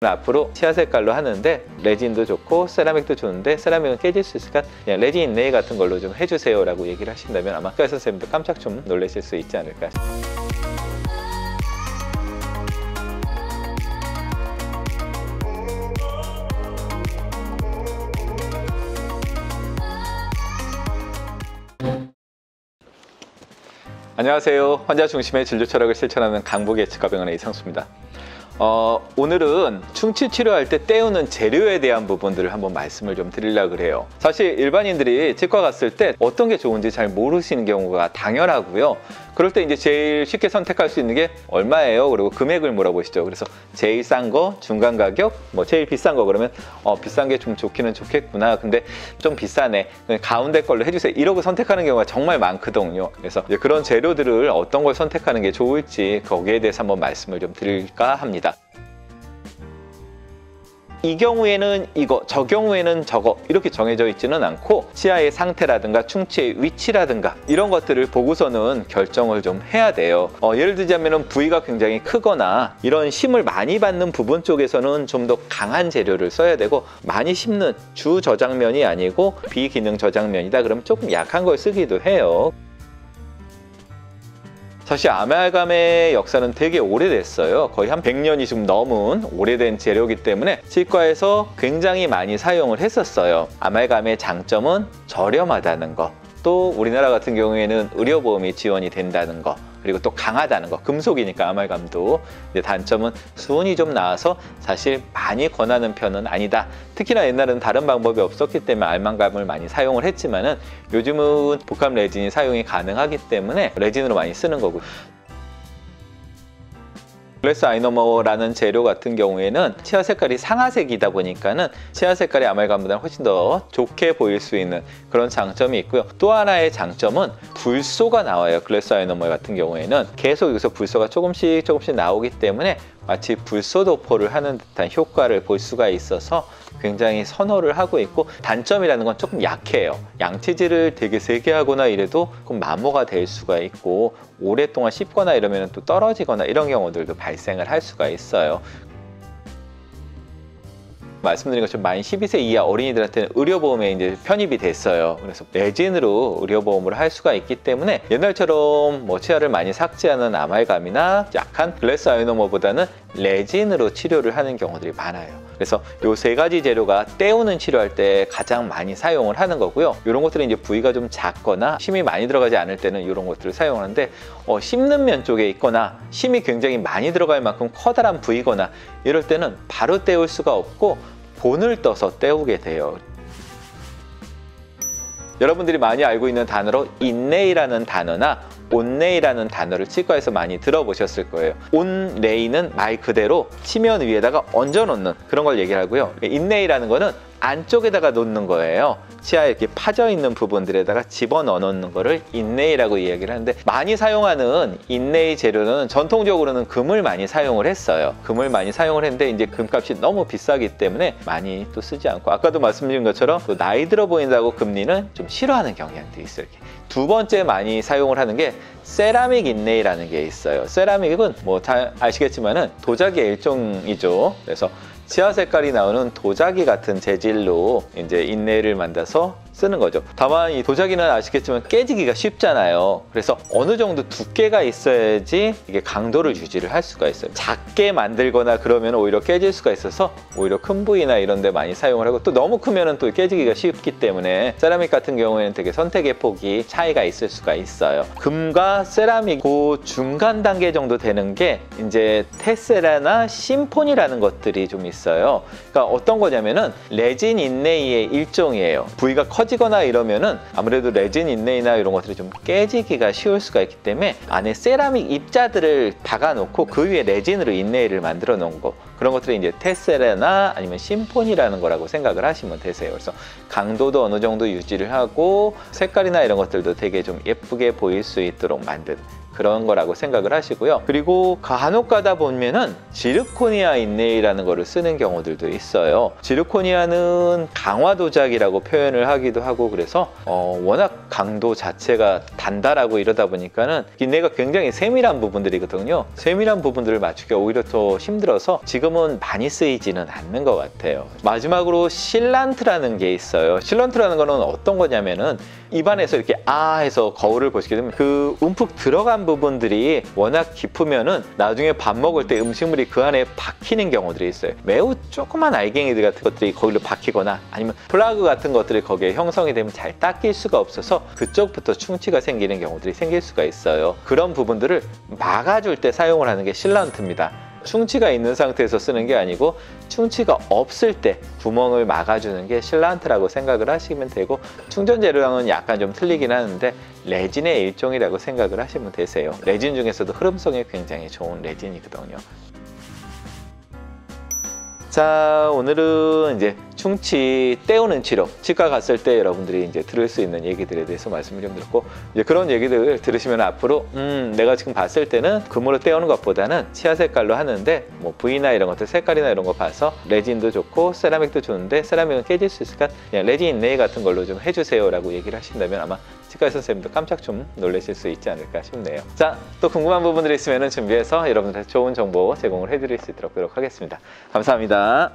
앞으로 치아 색깔로 하는데 레진도 좋고 세라믹도 좋은데 세라믹은 깨질 수 있으니까 그냥 레진 인레이 같은 걸로 좀 해주세요 라고 얘기를 하신다면 아마 치과 선생님도 깜짝 좀 놀라실 수 있지 않을까. 안녕하세요. 환자 중심의 진료 철학을 실천하는 강북예측과병원의 이상수입니다. 오늘은 충치 치료할 때 때우는 재료에 대한 부분들을 한번 말씀을 좀 드리려고 그래요. 사실 일반인들이 치과 갔을 때 어떤 게 좋은지 잘 모르시는 경우가 당연하고요. 그럴 때 이제 제일 쉽게 선택할 수 있는 게 얼마예요? 그리고 금액을 물어보시죠. 그래서 제일 싼 거, 중간 가격, 뭐 제일 비싼 거 그러면 비싼 게 좀 좋기는 좋겠구나. 근데 좀 비싸네. 가운데 걸로 해주세요. 이러고 선택하는 경우가 정말 많거든요. 그래서 이제 그런 재료들을 어떤 걸 선택하는 게 좋을지 거기에 대해서 한번 말씀을 좀 드릴까 합니다. 이 경우에는 이거, 저 경우에는 저거 이렇게 정해져 있지는 않고 치아의 상태라든가 충치의 위치라든가 이런 것들을 보고서는 결정을 좀 해야 돼요. 예를 들자면 부위가 굉장히 크거나 이런 힘을 많이 받는 부분 쪽에서는 좀 더 강한 재료를 써야 되고, 많이 씹는 주 저장면이 아니고 비기능 저장면이다 그러면 조금 약한 걸 쓰기도 해요. 사실 아말감의 역사는 되게 오래됐어요. 거의 한 100년이 좀 넘은 오래된 재료이기 때문에 치과에서 굉장히 많이 사용을 했었어요. 아말감의 장점은 저렴하다는 거, 또 우리나라 같은 경우에는 의료보험이 지원이 된다는 거, 그리고 또 강하다는 거, 금속이니까 아말감도. 근데 단점은 수은이 좀 나와서 사실 많이 권하는 편은 아니다. 특히나 옛날에는 다른 방법이 없었기 때문에 아말감을 많이 사용을 했지만은 요즘은 복합 레진이 사용이 가능하기 때문에 레진으로 많이 쓰는 거고. 글래스 아이너머라는 재료 같은 경우에는 치아 색깔이 상아색이다 보니까는 치아 색깔이 아말감보다 훨씬 더 좋게 보일 수 있는 그런 장점이 있고요. 또 하나의 장점은 불소가 나와요. 글래스 아이너머 같은 경우에는 계속 여기서 불소가 조금씩 나오기 때문에 마치 불소 도포를 하는 듯한 효과를 볼 수가 있어서 굉장히 선호를 하고 있고, 단점이라는 건 조금 약해요. 양치질을 되게 세게 하거나 이래도 조금 마모가 될 수가 있고, 오랫동안 씹거나 이러면 또 떨어지거나 이런 경우들도 발생을 할 수가 있어요. 말씀드린 것처럼 만 12세 이하 어린이들한테는 의료보험에 이제 편입이 됐어요. 그래서 레진으로 의료보험을 할 수가 있기 때문에 옛날처럼 뭐 치아를 많이 삭제하는 아말감이나 약한 글래스 아이너머보다는 레진으로 치료를 하는 경우들이 많아요. 그래서 요 세 가지 재료가 때우는 치료할 때 가장 많이 사용을 하는 거고요. 이런 것들은 이제 부위가 좀 작거나 힘이 많이 들어가지 않을 때는 이런 것들을 사용하는데, 씹는 면 쪽에 있거나 힘이 굉장히 많이 들어갈 만큼 커다란 부위거나 이럴 때는 바로 때울 수가 없고 본을 떠서 때우게 돼요. 여러분들이 많이 알고 있는 단어로 인레이라는 단어나 온레이라는 단어를 치과에서 많이 들어보셨을 거예요. 온레이는 말 그대로 치면 위에다가 얹어 놓는 그런 걸 얘기하고요. 인레이라는 거는 안쪽에다가 놓는 거예요. 치아에 이렇게 파져 있는 부분들에다가 집어넣어 놓는 거를 인레이라고 이야기를 하는데, 많이 사용하는 인레이 재료는 전통적으로는 금을 많이 사용을 했어요. 금을 많이 사용을 했는데 이제 금값이 너무 비싸기 때문에 많이 또 쓰지 않고, 아까도 말씀드린 것처럼 또 나이 들어 보인다고 금리는 좀 싫어하는 경향도 있어요. 이렇게. 두 번째 많이 사용을 하는 게 세라믹 인레이라는 게 있어요. 세라믹은 뭐 다 아시겠지만은 도자기의 일종이죠. 그래서 치아 색깔이 나오는 도자기 같은 재질로 이제 인레이를 만들어서 쓰는 거죠. 다만 이 도자기는 아시겠지만 깨지기가 쉽잖아요. 그래서 어느 정도 두께가 있어야지 이게 강도를 유지를 할 수가 있어요. 작게 만들거나 그러면 오히려 깨질 수가 있어서 오히려 큰 부위나 이런 데 많이 사용을 하고, 또 너무 크면은 또 깨지기가 쉽기 때문에 세라믹 같은 경우에는 되게 선택의 폭이 차이가 있을 수가 있어요. 금과 세라믹 그 중간 단계 정도 되는 게 이제 테세라나 심폰이라는 것들이 좀 있어요. 그러니까 어떤 거냐면은 레진 인레이의 일종이에요. 부위가 커지거나 이러면은 아무래도 레진 인레이나 이런 것들이 좀 깨지기가 쉬울 수가 있기 때문에 안에 세라믹 입자들을 박아놓고 그 위에 레진으로 인레이를 만들어 놓은 거, 그런 것들이 이제 테세라나 아니면 심폰이라는 거라고 생각을 하시면 되세요. 그래서 강도도 어느 정도 유지를 하고 색깔이나 이런 것들도 되게 좀 예쁘게 보일 수 있도록 만든 그런 거라고 생각을 하시고요. 그리고 간혹 가다 보면은 지르코니아 인네이라는 거를 쓰는 경우들도 있어요. 지르코니아는 강화 도자기라고 표현을 하기도 하고 그래서 워낙 강도 자체가 단단하고 이러다 보니까는 인네가 굉장히 세밀한 부분들이거든요. 세밀한 부분들을 맞추기가 오히려 더 힘들어서 지금은 많이 쓰이지는 않는 것 같아요. 마지막으로 실란트라는 게 있어요. 실란트라는 거는 어떤 거냐면은 입안에서 이렇게 아 해서 거울을 보시게 되면 그 움푹 들어간 부분들이 워낙 깊으면은 나중에 밥 먹을 때 음식물이 그 안에 박히는 경우들이 있어요. 매우 조그만 알갱이들 같은 것들이 거기로 박히거나 아니면 플라그 같은 것들이 거기에 형성이 되면 잘 닦일 수가 없어서 그쪽부터 충치가 생기는 경우들이 생길 수가 있어요. 그런 부분들을 막아줄 때 사용을 하는 게 실란트입니다. 충치가 있는 상태에서 쓰는 게 아니고 충치가 없을 때 구멍을 막아주는 게 실란트라고 생각을 하시면 되고, 충전 재료랑은 약간 좀 틀리긴 하는데 레진의 일종이라고 생각을 하시면 되세요. 레진 중에서도 흐름성이 굉장히 좋은 레진이거든요. 자, 오늘은 이제 충치 떼우는 치료, 치과 갔을 때 여러분들이 이제 들을 수 있는 얘기들에 대해서 말씀을 좀 드렸고, 이제 그런 얘기들 들으시면 앞으로 내가 지금 봤을 때는 금으로 떼우는 것보다는 치아 색깔로 하는데 뭐 V나 이런 것들 색깔이나 이런 거 봐서 레진도 좋고 세라믹도 좋은데 세라믹은 깨질 수 있으니까 그냥 레진 인네이 같은 걸로 좀 해주세요 라고 얘기를 하신다면 아마 치과 선생님도 깜짝 좀 놀라실 수 있지 않을까 싶네요. 자, 또 궁금한 부분들이 있으면 준비해서 여러분들한테 좋은 정보 제공을 해드릴 수 있도록 노력하겠습니다. 감사합니다.